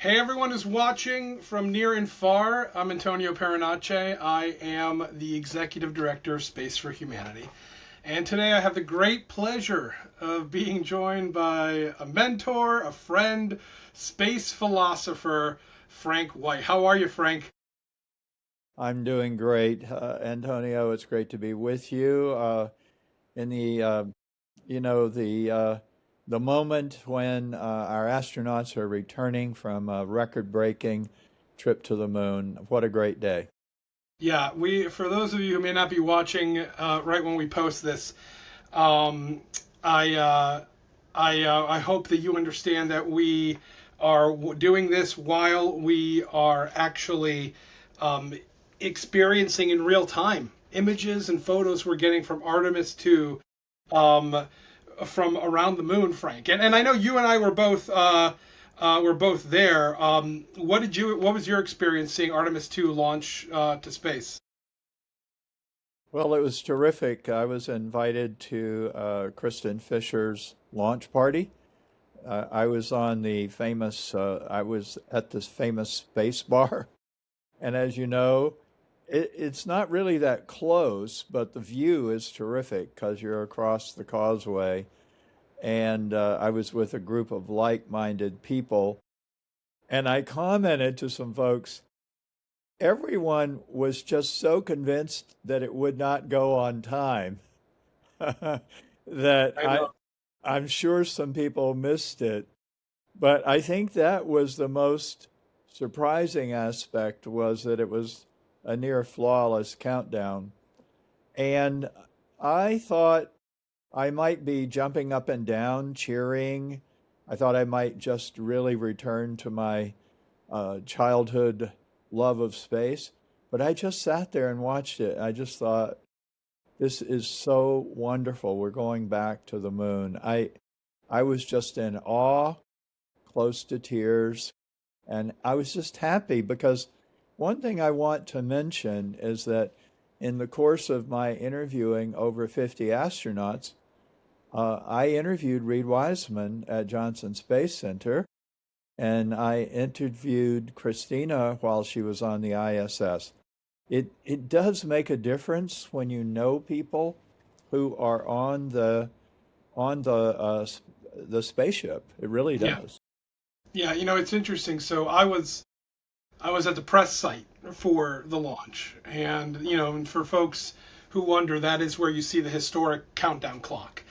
Hey everyone who's watching from near and far. I'm Antonio Peronace. I am the Executive Director of Space for Humanity. And today I have the great pleasure of being joined by a mentor, a friend, space philosopher, Frank White. How are you, Frank? I'm doing great, Antonio. It's great to be with you in the moment when our astronauts are returning from a record-breaking trip to the moon. What a great day! Yeah, for those of you who may not be watching right when we post this, um, I I hope that you understand that we are doing this while we are actually um, experiencing in real time images and photos we're getting from Artemis II, um, from around the moon, Frank. And I know you and I were both there. What was your experience seeing Artemis II launch to space? Well, it was terrific. I was invited to Kristen Fisher's launch party. I was at this famous space bar. And as you know, it's not really that close, but the view is terrific because you're across the causeway. And I was with a group of like-minded people. And I commented to some folks, everyone was just so convinced that it would not go on time that I know. I'm sure some people missed it. But I think that was the most surprising aspect was that it was a near flawless countdown. And I thought I might be jumping up and down, cheering. I thought I might just really return to my childhood love of space. But I just sat there and watched it. I just thought, this is so wonderful. We're going back to the moon. I was just in awe, close to tears. And I was just happy because one thing I want to mention is that in the course of my interviewing over 50 astronauts, I interviewed Reed Wiseman at Johnson Space Center, and I interviewed Christina while she was on the ISS. It does make a difference when you know people who are on the spaceship. It really Yeah, does. yeah. It's interesting. So I was at the press site for the launch, and and for folks who wonder, that is where you see the historic countdown clock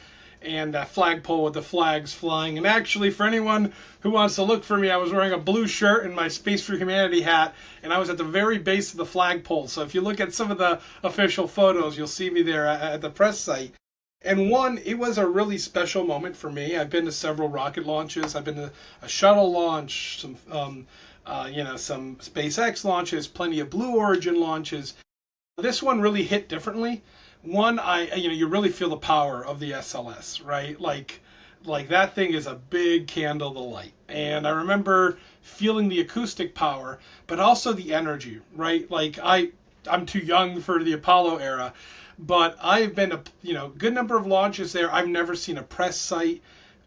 and that flagpole with the flags flying. And actually, for anyone who wants to look for me, I was wearing a blue shirt and my Space for Humanity hat, and I was at the very base of the flagpole. So if you look at some of the official photos, you'll see me there at the press site. And one, it was a really special moment for me. I've been to several rocket launches. I've been to a shuttle launch, some SpaceX launches, plenty of Blue Origin launches. This one really hit differently. One, you really feel the power of the SLS, right? Like that thing is a big candle to light. And I remember feeling the acoustic power, but also the energy, right? I'm too young for the Apollo era, but I've been to, good number of launches there. I've never seen a press site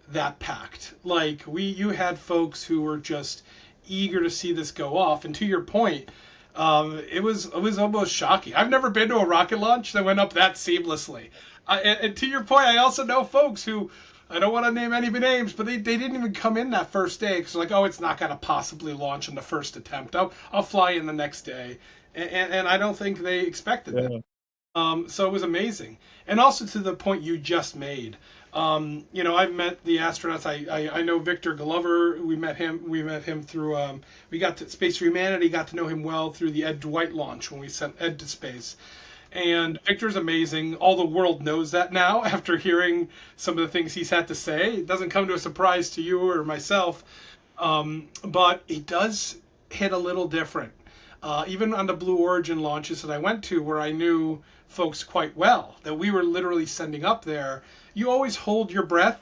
that packed. You had folks who were just eager to see this go off. And to your point, it was almost shocking. I've never been to a rocket launch that went up that seamlessly. And to your point, I also know folks who, I don't want to name any names, but they didn't even come in that first day because like, oh, it's not going to possibly launch in the first attempt. I'll fly in the next day, and I don't think they expected that. Yeah. So it was amazing. And also to the point you just made, I've met the astronauts. I know Victor Glover. We met him through, we got to Space for Humanity, got to know him well through the Ed Dwight launch when we sent Ed to space. And Victor's amazing. All the world knows that now after hearing some of the things he's had to say. It doesn't come to a surprise to you or myself, but it does hit a little different. Even on the Blue Origin launches that I went to, where I knew folks quite well, that we were literally sending up there, you always hold your breath,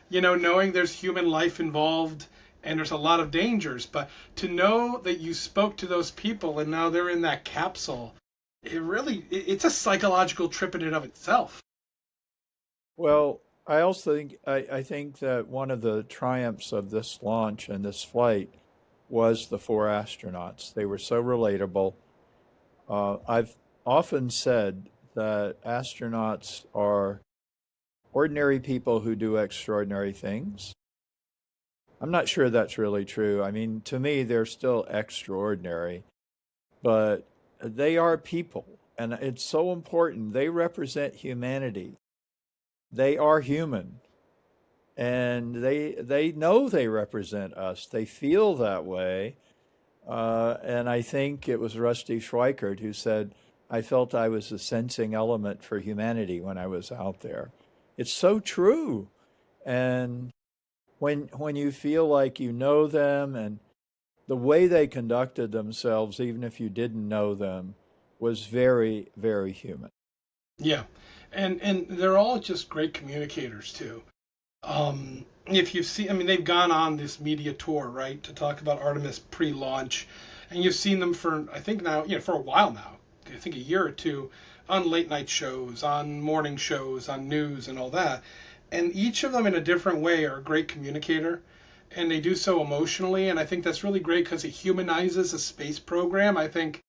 knowing there's human life involved and there's a lot of dangers. But to know that you spoke to those people and now they're in that capsule, it's a psychological trip in and of itself. Well, I also think I think that one of the triumphs of this launch and this flight was the four astronauts. They were so relatable. I've often said that astronauts are ordinary people who do extraordinary things. I'm not sure that's really true. I mean, to me, they're still extraordinary, but they are people, and it's so important. They represent humanity. They are human, and they know they represent us. They feel that way, and I think it was Rusty Schweikert who said, "I felt I was a sensing element for humanity when I was out there." It's so true, and when you feel like you know them and the way they conducted themselves, even if you didn't know them, was very, very human. Yeah, and they're all just great communicators too. If you see, I mean, they've gone on this media tour, right, to talk about Artemis pre-launch, and you've seen them for, I think now, for a while now, I think a year or two, on late night shows, on morning shows, on news, and all that. And each of them, in a different way, are a great communicator, and they do so emotionally. And I think that's really great because it humanizes a space program. I think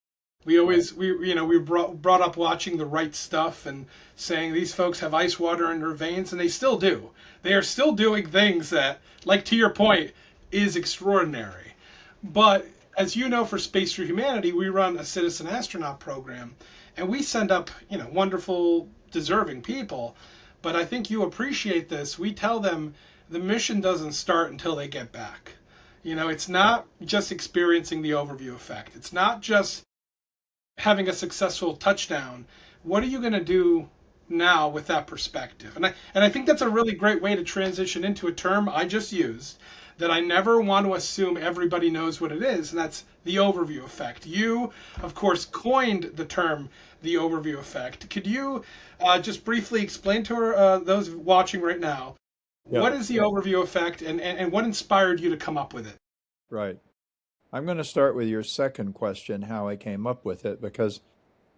we always we brought up watching the right stuff and saying these folks have ice water in their veins, and they still do. They are still doing things that, like to your point, is extraordinary. But as you know, for Space for Humanity, we run a citizen astronaut program, and we send up wonderful, deserving people. But I think you appreciate this. We tell them the mission doesn't start until they get back. It's not just experiencing the overview effect. It's not just having a successful touchdown. What are you going to do now with that perspective? And I think that's a really great way to transition into a term I just used that I never want to assume everybody knows what it is, and that's the overview effect. You, of course, coined the term the overview effect. Could you just briefly explain to those watching right now, Yeah, what is the overview effect, and what inspired you to come up with it? right. I'm going to start with your second question, how I came up with it, because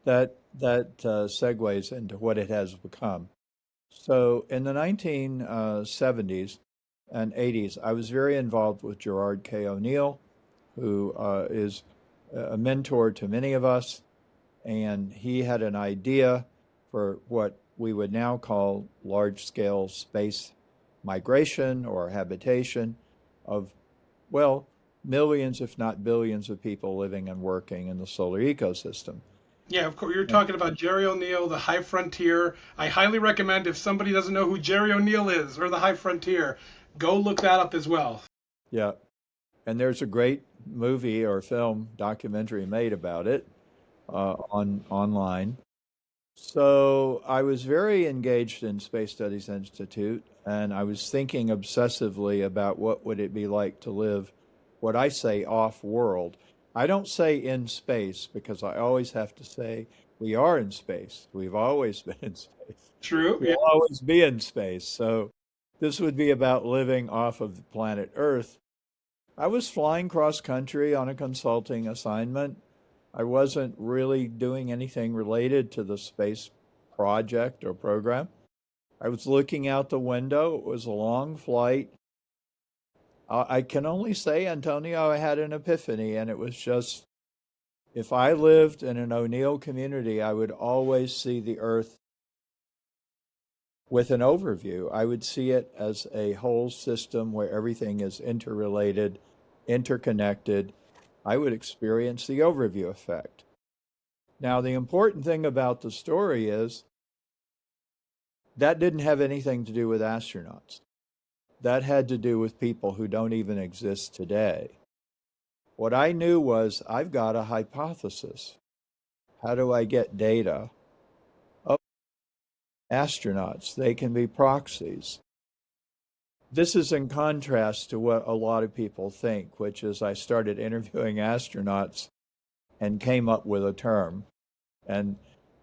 that segues into what it has become. So in the 1970s and 80s, I was very involved with Gerard K. O'Neill, who is a mentor to many of us, and he had an idea for what we would now call large-scale space migration or habitation of, well, millions, if not billions, of people living and working in the solar ecosystem. Yeah, of course. You're talking about Jerry O'Neill, the High Frontier. I highly recommend if somebody doesn't know who Jerry O'Neill is or the High Frontier, go look that up as well. Yeah, and there's a great movie or film documentary made about it on online. So I was very engaged in Space Studies Institute, and I was thinking obsessively about what would it be like to live what I say off world. I don't say in space because I always have to say we are in space. We've always been in space. True. Yeah. We'll always be in space. So this would be about living off of the planet Earth. I was flying cross country on a consulting assignment. I wasn't really doing anything related to the space project or program. I was looking out the window. It was a long flight. I can only say, Antonio, I had an epiphany, and it was just if I lived in an O'Neill community, I would always see the Earth with an overview. I would see it as a whole system where everything is interrelated, interconnected. I would experience the overview effect. Now, the important thing about the story is that didn't have anything to do with astronauts. That had to do with people who don't even exist today. What I knew was I've got a hypothesis. How do I get data? Oh, astronauts, they can be proxies. This is in contrast to what a lot of people think, which is I started interviewing astronauts and came up with a term. And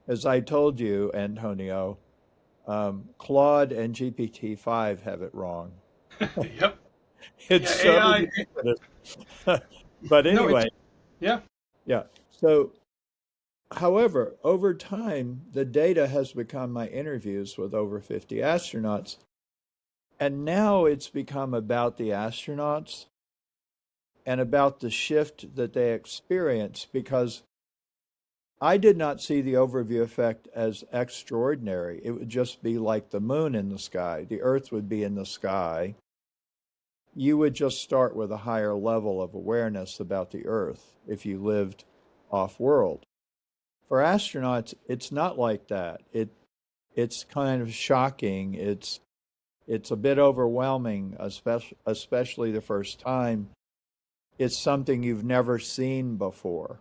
as I told you, Antonio, Claude and GPT-5 have it wrong. Yep. It's Yeah. so AI. ubiquitous. But No. It's anyway, yeah. yeah. So, however, over time, the data has become my interviews with over 50 astronauts. And now it's become about the astronauts. and about the shift that they experience, because I did not see the overview effect as extraordinary. It would just be like the moon in the sky. The Earth would be in the sky. You would just start with a higher level of awareness about the Earth if you lived off-world. For astronauts, it's not like that. It's kind of shocking. It's a bit overwhelming, especially the first time. It's something you've never seen before.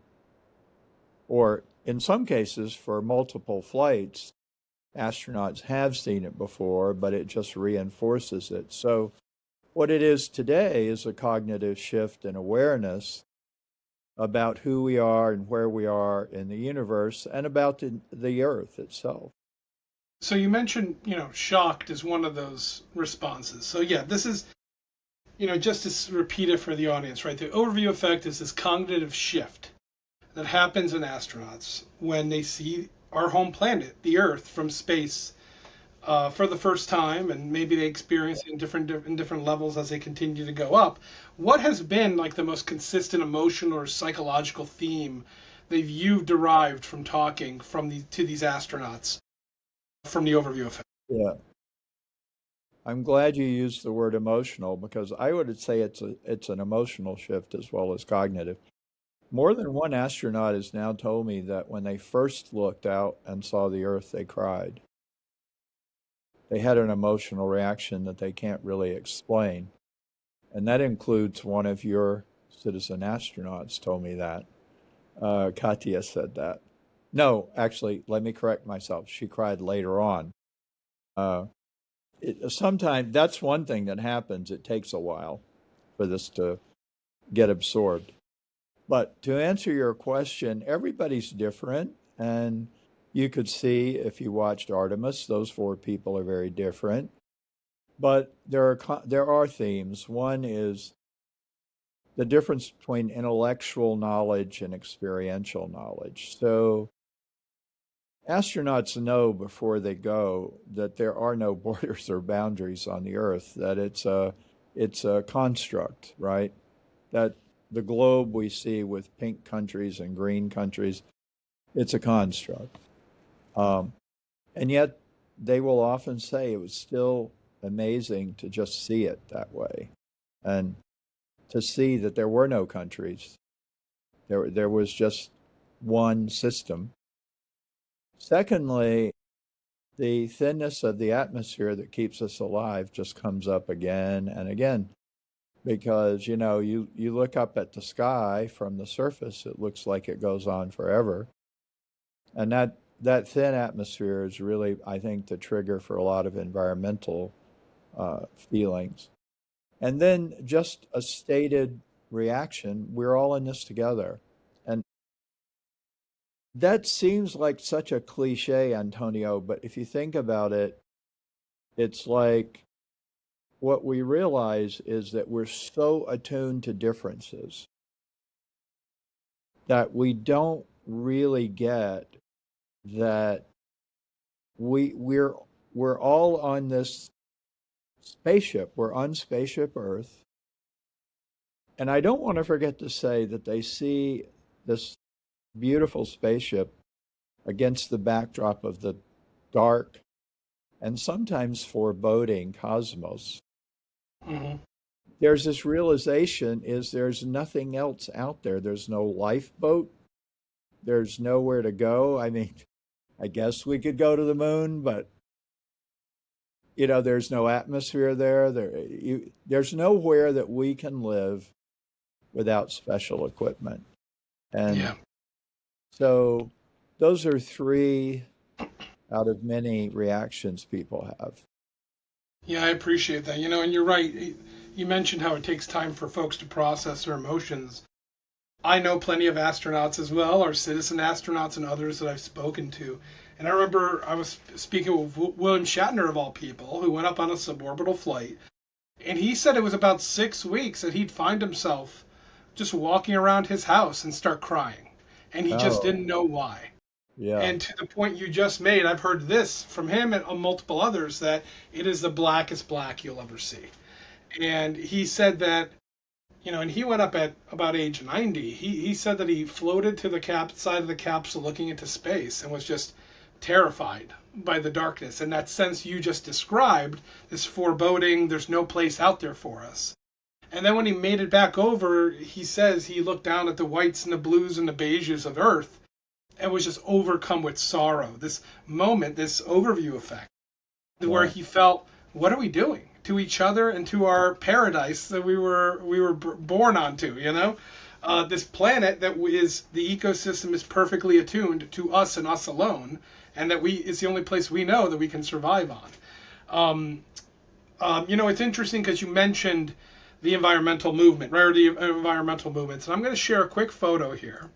Or in some cases, for multiple flights, astronauts have seen it before, but it just reinforces it. So what it is today is a cognitive shift in awareness about who we are and where we are in the universe and about the Earth itself. So you mentioned, shocked is one of those responses. So yeah, this is, just to repeat it for the audience, right? The overview effect is this cognitive shift that happens in astronauts when they see our home planet, the Earth, from space for the first time, and maybe they experience it in different levels as they continue to go up. What has been like the most consistent emotional or psychological theme that you've derived from talking to these astronauts from the overview effect? Yeah. I'm glad you used the word emotional, because I would say it's an emotional shift as well as cognitive. More than one astronaut has now told me that when they first looked out and saw the Earth, they cried. They had an emotional reaction that they can't really explain. And that includes one of your citizen astronauts told me that. Katya said that. No, actually, let me correct myself. She cried later on. Sometimes that's one thing that happens. It takes a while for this to get absorbed. But to answer your question, everybody's different. And you could see if you watched Artemis, those 4 people are very different. But there are themes. One is the difference between intellectual knowledge and experiential knowledge. So astronauts know before they go that there are no borders or boundaries on the Earth, that it's a construct, right? That the globe we see with pink countries and green countries, it's a construct. And yet they will often say it was still amazing to just see it that way, and to see that there were no countries. There was just one system. Secondly, the thinness of the atmosphere that keeps us alive just comes up again and again, because you look up at the sky from the surface, it looks like it goes on forever, and that thin atmosphere is really, I think, the trigger for a lot of environmental feelings. And then just a stated reaction, we're all in this together. And that seems like such a cliche, Antonio, but if you think about it, it's like what we realize is that we're so attuned to differences that we don't really get that we're all on this spaceship. We're on spaceship Earth. And I don't want to forget to say that they see this beautiful spaceship against the backdrop of the dark and sometimes foreboding cosmos. Mm-hmm. There's this realization is there's nothing else out there. There's no lifeboat. There's nowhere to go. I mean, I guess we could go to the moon, but there's no atmosphere there. There's nowhere that we can live without special equipment. And so those are 3 out of many reactions people have. Yeah, I appreciate that. And you're right. You mentioned how it takes time for folks to process their emotions. I know plenty of astronauts as well, or citizen astronauts and others that I've spoken to. And I remember I was speaking with William Shatner, of all people, who went up on a suborbital flight. And he said it was about 6 weeks that he'd find himself just walking around his house and start crying. And he just didn't know why. Yeah. And to the point you just made, I've heard this from him and multiple others, that it is the blackest black you'll ever see. And he said that, And he went up at about age 90. He said that he floated to the side of the capsule looking into space and was just terrified by the darkness. And that sense you just described, this foreboding, there's no place out there for us. And then when he made it back over, he says he looked down at the whites and the blues and the beiges of Earth and was just overcome with sorrow. This moment, this overview effect, where Wow. he felt, what are we doing to each other and to our paradise that we were born onto? This planet that is the ecosystem is perfectly attuned to us and us alone, and that it's the only place we know that we can survive on. It's interesting because you mentioned the environmental movement, right? Or the environmental movements. And I'm going to share a quick photo here.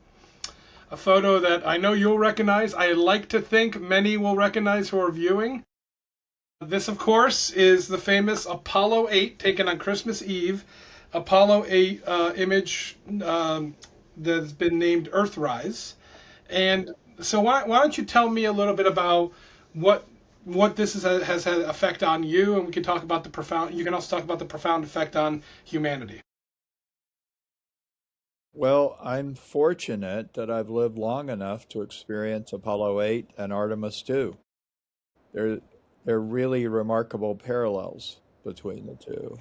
A photo that I know you'll recognize. I like to think many will recognize who are viewing. This, of course, is the famous Apollo 8 taken on Christmas Eve. Apollo 8 image that's been named Earthrise. And so why don't you tell me a little bit about what this has had effect on you, and we can talk about the profound. You can also talk about the profound effect on humanity. Well, I'm fortunate that I've lived long enough to experience Apollo 8 and Artemis II. There, there are really remarkable parallels between the two.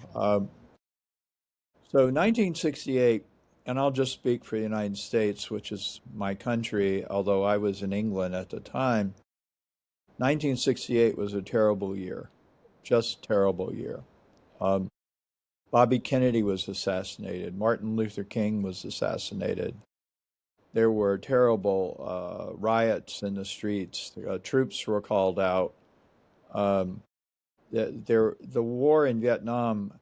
So 1968, and I'll just speak for the United States, which is my country, although I was in England at the time. 1968 was a terrible year, just terrible year. Um, Bobby Kennedy was assassinated. Martin Luther King was assassinated. There were terrible riots in the streets. Troops were called out. Um, the war in Vietnam,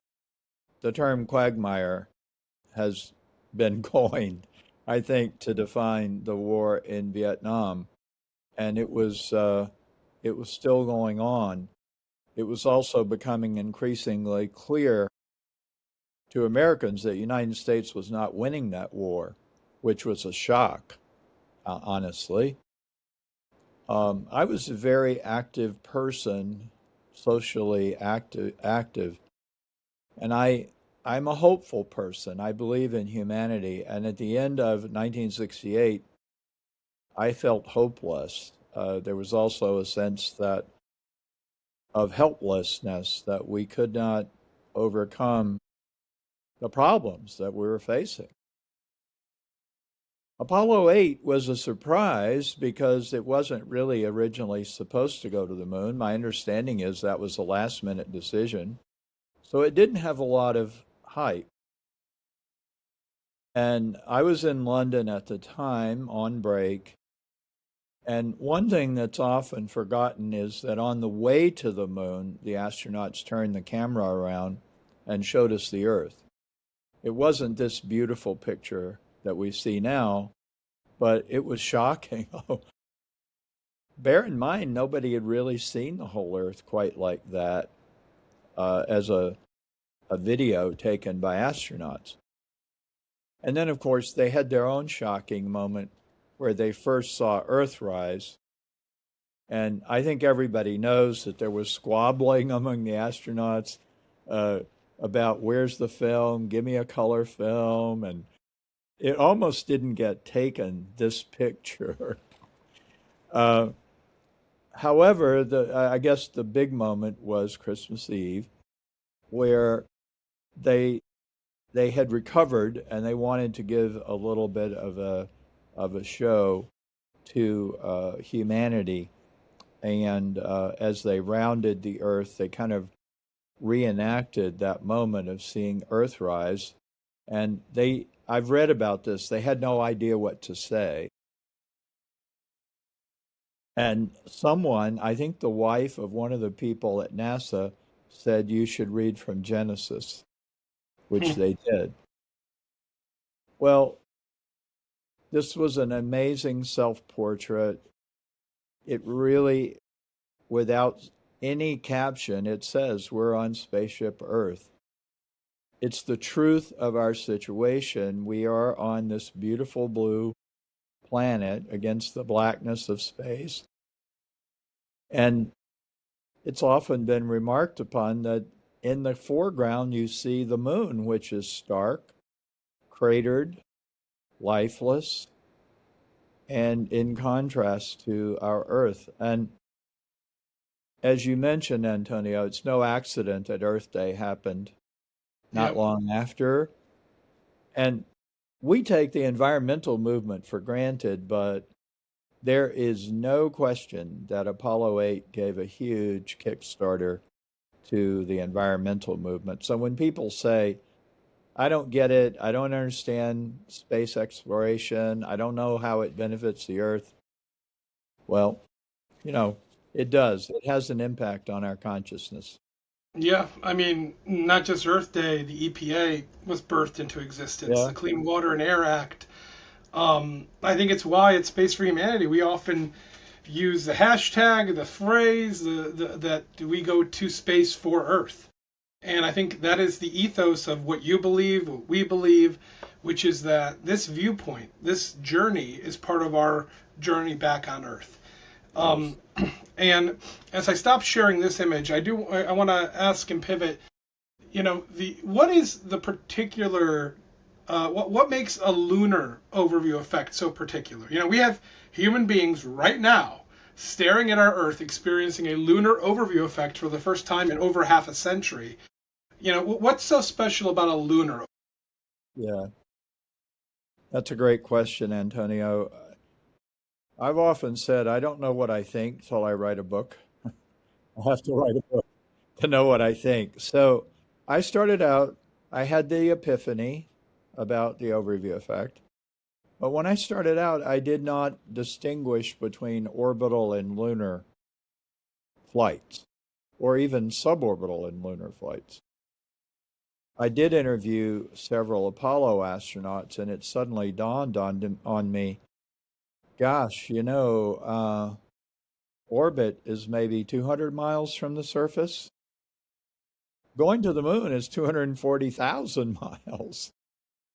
the term quagmire has been coined, I think, to define the war in Vietnam, and it was still going on. It was also becoming increasingly clear to Americans that the United States was not winning that war, which was a shock, honestly. I was a very active person, socially active, and I'm a hopeful person. I believe in humanity, and at the end of 1968, I felt hopeless. There was also a sense that of helplessness that we could not overcome the problems that we were facing. Apollo 8 was a surprise because it wasn't really originally supposed to go to the moon. My understanding is that was a last minute decision. So it didn't have a lot of hype. And I was in London at the time on break. And one thing that's often forgotten is that on the way to the moon, the astronauts turned the camera around and showed us the Earth. It wasn't this beautiful picture that we see now, but it was shocking. Bear in mind, nobody had really seen the whole Earth quite like that as a video taken by astronauts. And then, of course, they had their own shocking moment where they first saw Earthrise. And I think everybody knows that there was squabbling among the astronauts about where's the film, give me a color film, and it almost didn't get taken, this picture. However, I guess the big moment was Christmas Eve, where they had recovered and they wanted to give a little bit of a show to humanity. And as they rounded the Earth, they kind of reenacted that moment of seeing Earthrise. And I've read about this, they had no idea what to say. And someone, I think the wife of one of the people at NASA, said you should read from Genesis, which they did. Well, this was an amazing self-portrait. It really, without any caption, it says we're on spaceship Earth. It's the truth of our situation. We are on this beautiful blue planet against the blackness of space. And it's often been remarked upon that in the foreground you see the moon, which is stark, cratered, lifeless, and in contrast to our Earth. And as you mentioned, Antonio, it's no accident that Earth Day happened not Yep. long after. And we take the environmental movement for granted, but there is no question that Apollo 8 gave a huge kickstarter to the environmental movement. So when people say, I don't get it, I don't understand space exploration, I don't know how it benefits the Earth, well, you know, it does. It has an impact on our consciousness. Yeah, I mean, not just Earth Day, the EPA was birthed into existence, Yeah. the Clean Water and Air Act. I think it's why at Space for Humanity we often use the hashtag, the phrase, that we go to space for Earth. And I think that is the ethos of what you believe, what we believe, which is that this viewpoint, this journey is part of our journey back on Earth. Yes. Um, and as I stop sharing this image, I want to ask and pivot. The what is the particular what makes a lunar overview effect so particular? We have human beings right now staring at our Earth, experiencing a lunar overview effect for the first time in over half a century. What's so special about a lunar? Yeah. That's a great question, Antonio. I've often said I don't know what I think till I write a book. I have to write a book to know what I think. So I started out, I had the epiphany about the overview effect. But when I started out, I did not distinguish between orbital and lunar flights, or even suborbital and lunar flights. I did interview several Apollo astronauts, and it suddenly dawned on me, gosh, orbit is maybe 200 miles from the surface. Going to the moon is 240,000 miles.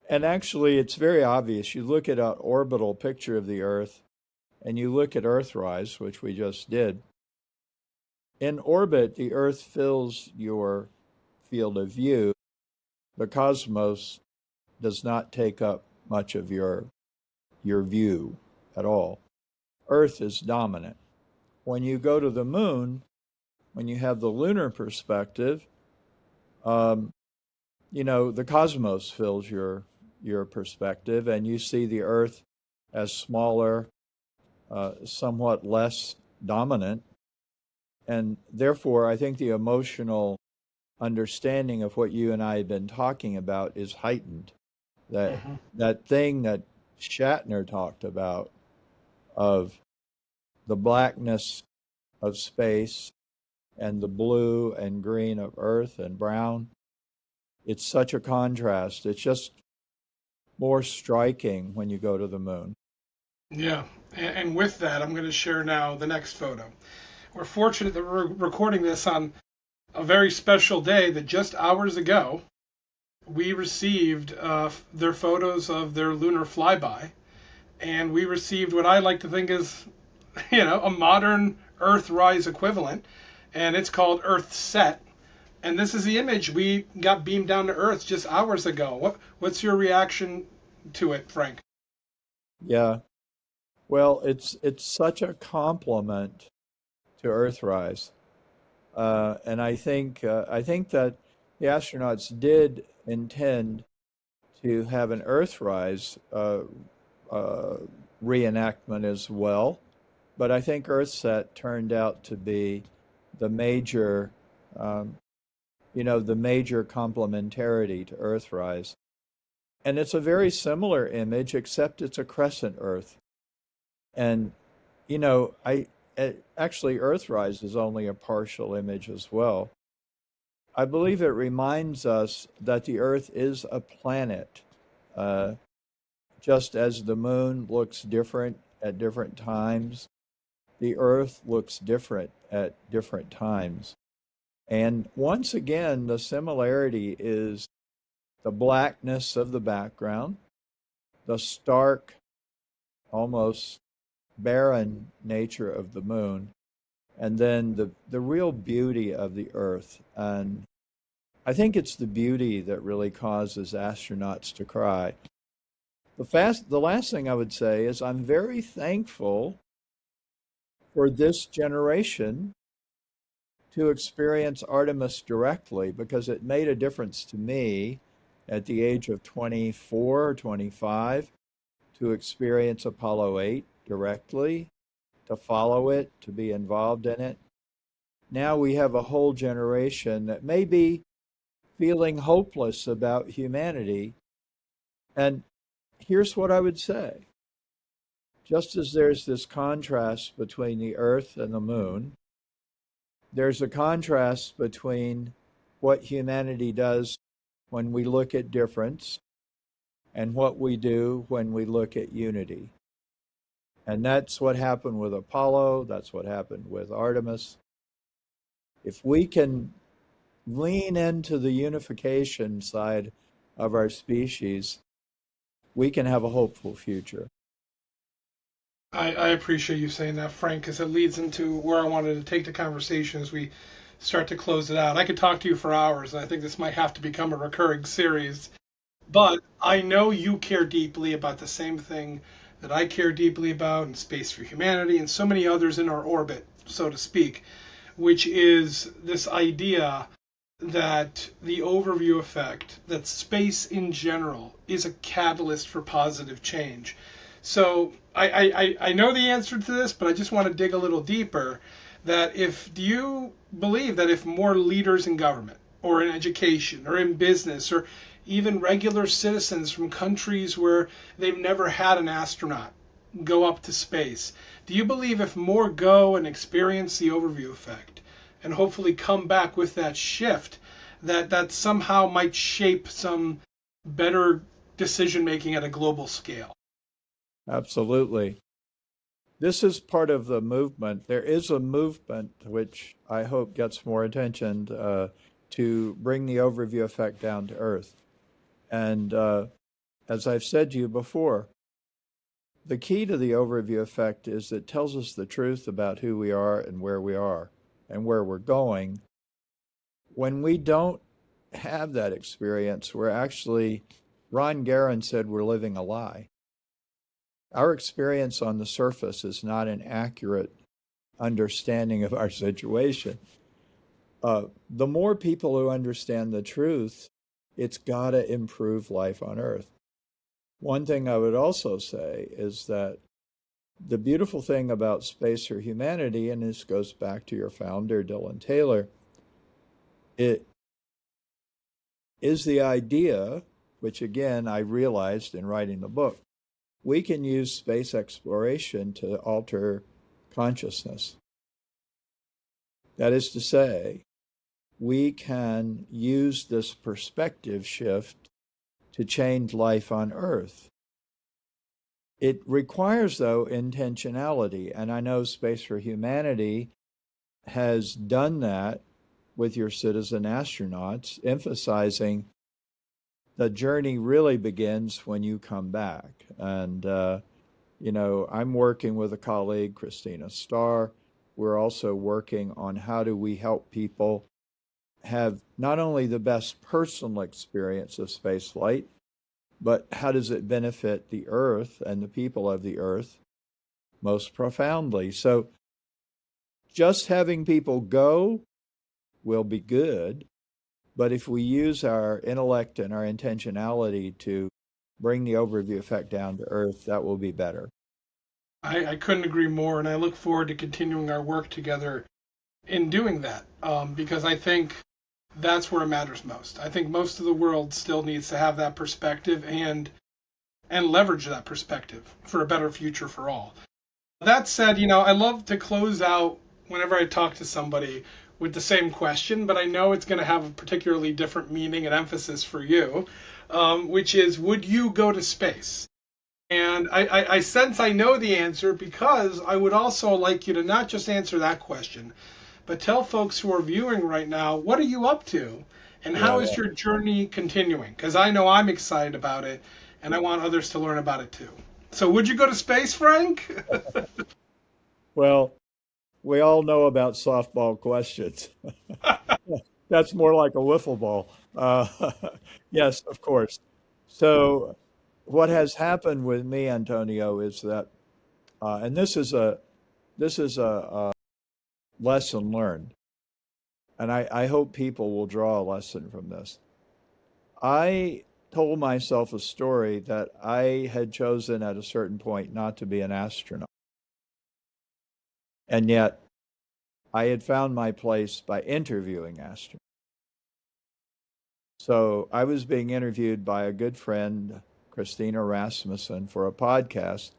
And actually, it's very obvious. You look at an orbital picture of the Earth, and you look at Earthrise, which we just did. In orbit, the Earth fills your field of view. The cosmos does not take up much of your view at all. Earth is dominant. When you go to the moon, when you have the lunar perspective, um, the cosmos fills your perspective, and you see the Earth as smaller, somewhat less dominant, and therefore I think the emotional understanding of what you and I have been talking about is heightened. That Mhm. that thing that Shatner talked about of the blackness of space and the blue and green of Earth and brown. It's such a contrast. It's just more striking when you go to the moon. Yeah, and with that, I'm going to share now the next photo. We're fortunate that we're recording this on a very special day that just hours ago we received their photos of their lunar flyby, and we received what I like to think is, a modern Earthrise equivalent, and it's called Earthset. And this is the image we got beamed down to Earth just hours ago. What's your reaction to it, Frank? Yeah. Well, it's such a compliment to Earthrise, and I think that the astronauts did intend to have an Earthrise uh, reenactment as well, but I think Earthset turned out to be the major, um, the major complementarity to Earthrise, and it's a very similar image, except it's a crescent Earth. And actually Earthrise is only a partial image as well. I believe it reminds us that the Earth is a planet, uh, just as the moon looks different at different times. The Earth looks different at different times. And once again, the similarity is the blackness of the background, the stark, almost barren nature of the moon, and then the real beauty of the earth. And I think it's the beauty that really causes astronauts to cry. The last thing I would say is I'm very thankful for this generation to experience Artemis directly because it made a difference to me at the age of 24 or 25 to experience Apollo 8 directly, to follow it, to be involved in it. Now we have a whole generation that may be feeling hopeless about humanity. And here's what I would say. Just as there's this contrast between the Earth and the moon, there's a contrast between what humanity does when we look at difference and what we do when we look at unity. And that's what happened with Apollo. That's what happened with Artemis. If we can lean into the unification side of our species, we can have a hopeful future. I appreciate you saying that, Frank, because it leads into where I wanted to take the conversation as we start to close it out. I could talk to you for hours, and I think this might have to become a recurring series. But I know you care deeply about the same thing that I care deeply about in Space for Humanity and so many others in our orbit, so to speak, which is this idea that the overview effect, that space in general is a catalyst for positive change. So I know the answer to this, but I just want to dig a little deeper. Do you believe that if more leaders in government or in education or in business or even regular citizens from countries where they've never had an astronaut go up to space, do you believe if more go and experience the overview effect and hopefully come back with that shift, that somehow might shape some better decision making at a global scale? Absolutely. This is part of the movement. There is a movement which I hope gets more attention to bring the overview effect down to Earth. And as I've said to you before, the key to the overview effect is it tells us the truth about who we are and where we're going. When we don't have that experience, Ron Guerin said we're living a lie. Our experience on the surface is not an accurate understanding of our situation. The more people who understand the truth, it's got to improve life on Earth. One thing I would also say is that the beautiful thing about Space for Humanity, and this goes back to your founder, Dylan Taylor, it is the idea, which again I realized in writing the book, we can use space exploration to alter consciousness. That is to say, we can use this perspective shift to change life on Earth. It requires, though, intentionality, and I know Space for Humanity has done that with your citizen astronauts, emphasizing the journey really begins when you come back. And, I'm working with a colleague, Christina Starr. We're also working on how do we help people have not only the best personal experience of spaceflight, but how does it benefit the Earth and the people of the Earth most profoundly? So just having people go will be good, but if we use our intellect and our intentionality to bring the overview effect down to Earth, that will be better. I couldn't agree more, and I look forward to continuing our work together in doing that, because I think that's where it matters most. I think most of the world still needs to have that perspective and leverage that perspective for a better future for all. That said, I love to close out whenever I talk to somebody with the same question, but I know it's going to have a particularly different meaning and emphasis for you, which is, would you go to space? And I sense I know the answer, because I would also like you to not just answer that question, but tell folks who are viewing right now, what are you up to? And how is your journey continuing? Because I know I'm excited about it, and I want others to learn about it too. So would you go to space, Frank? Well, we all know about softball questions. That's more like a wiffle ball. Yes, of course. So, what has happened with me, Antonio, is that, and this is a lesson learned, and I hope people will draw a lesson from this. I told myself a story that I had chosen at a certain point not to be an astronaut, and yet I had found my place by interviewing astronauts. So I was being interviewed by a good friend, Christina Rasmussen, for a podcast.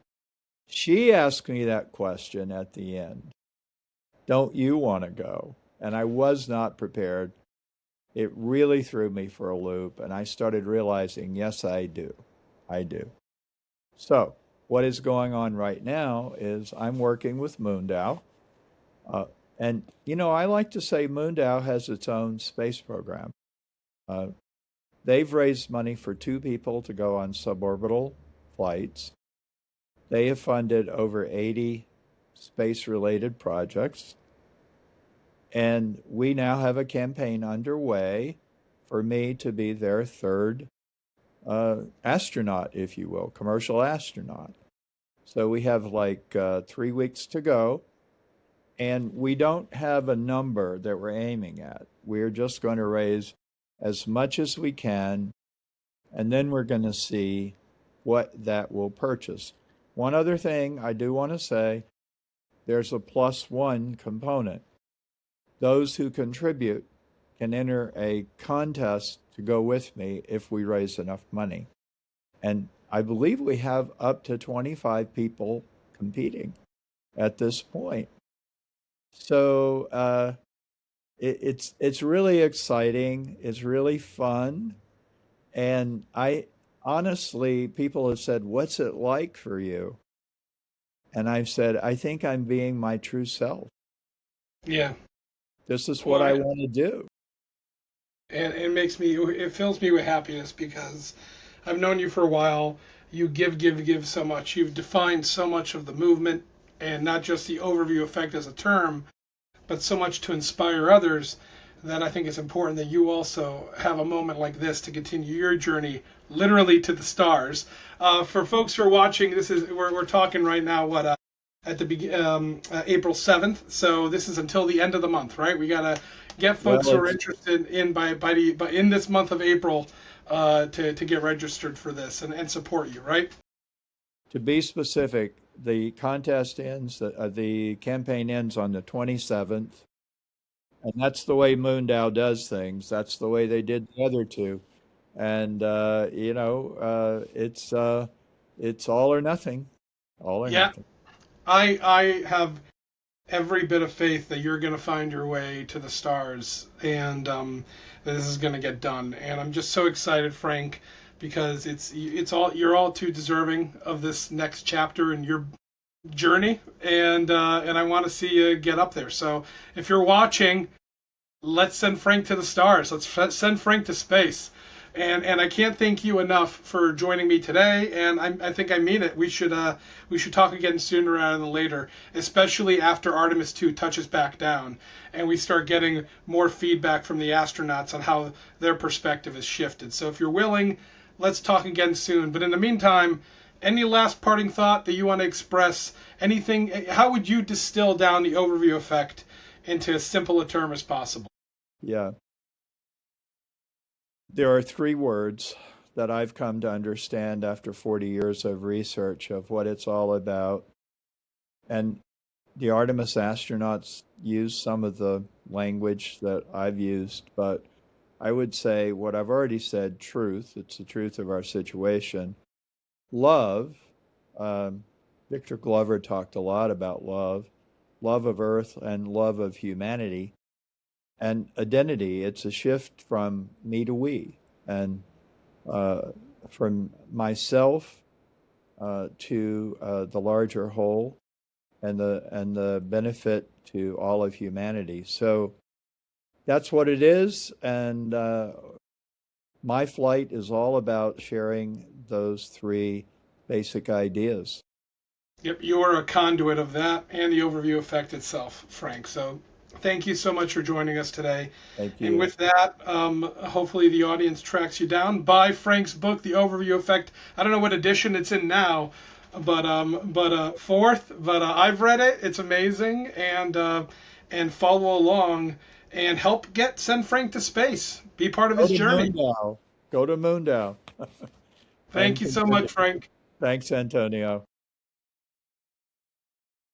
She asked me that question at the end. Don't you want to go? And I was not prepared. It really threw me for a loop, and I started realizing, yes, I do. I do. So, what is going on right now is I'm working with Moondow. Uh, and, I like to say Moondow has its own space program. Uh, they've raised money for two people to go on suborbital flights. They have funded over 80 space related projects. And we now have a campaign underway for me to be their third astronaut, if you will, commercial astronaut. So we have like 3 weeks to go. And we don't have a number that we're aiming at. We're just going to raise as much as we can, and then we're going to see what that will purchase. One other thing I do want to say, there's a +1 component. Those who contribute can enter a contest to go with me if we raise enough money. And I believe we have up to 25 people competing at this point. So it's really exciting. It's really fun. And I honestly, people have said, "What's it like for you?" And I've said, "I think I'm being my true self. Yeah. This is what Well, I want to do." and it fills me with happiness because I've known you for a while. You give so much. You've defined so much of the movement, and not just the overview effect as a term, but so much to inspire others that I think it's important that you also have a moment like this to continue your journey literally to the stars. For folks who are watching, we're talking right now. At the April 7th. So this is until the end of the month, right? We gotta get folks Well, who are it's interested in by in this month of April to get registered for this and support you, right? to be specific, the contest ends, the campaign ends on the 27th. And that's the way Moondow does things. That's the way they did the other two. And, it's all or nothing, all or Yeah, nothing. I have every bit of faith that you're going to find your way to the stars and that this is going to get done. And I'm just so excited, Frank, because you're all too deserving of this next chapter in your journey, and I want to see you get up there. So if you're watching, let's send Frank to the stars. Let's send Frank to space. And I can't thank you enough for joining me today. And I think I mean it. We should talk again sooner rather than later, especially after Artemis II touches back down and we start getting more feedback from the astronauts on how their perspective has shifted. So if you're willing, let's talk again soon. But in the meantime, any last parting thought that you want to express? Anything? How would you distill down the overview effect into as simple a term as possible? Yeah. There are three words that I've come to understand after 40 years of research of what it's all about. And the Artemis astronauts used some of the language that I've used, but I would say what I've already said, truth, it's the truth of our situation. Love, Victor Glover talked a lot about love, love of Earth and love of humanity. And identity, it's a shift from me to we, and from myself to the larger whole, and the benefit to all of humanity. So that's what it is, and my flight is all about sharing those three basic ideas. Yep, you are a conduit of that and the overview effect itself, Frank. So Thank you so much for joining us today. Thank And you. with that, hopefully the audience tracks you down. Buy Frank's book, The Overview Effect. I don't know what edition it's in now, but fourth. But I've read it. It's amazing, and follow along and send Frank to space. Be part of Go his to journey. Moondow. Go to Moondow. Thank And you so much, continue. Frank. Thanks, Antonio.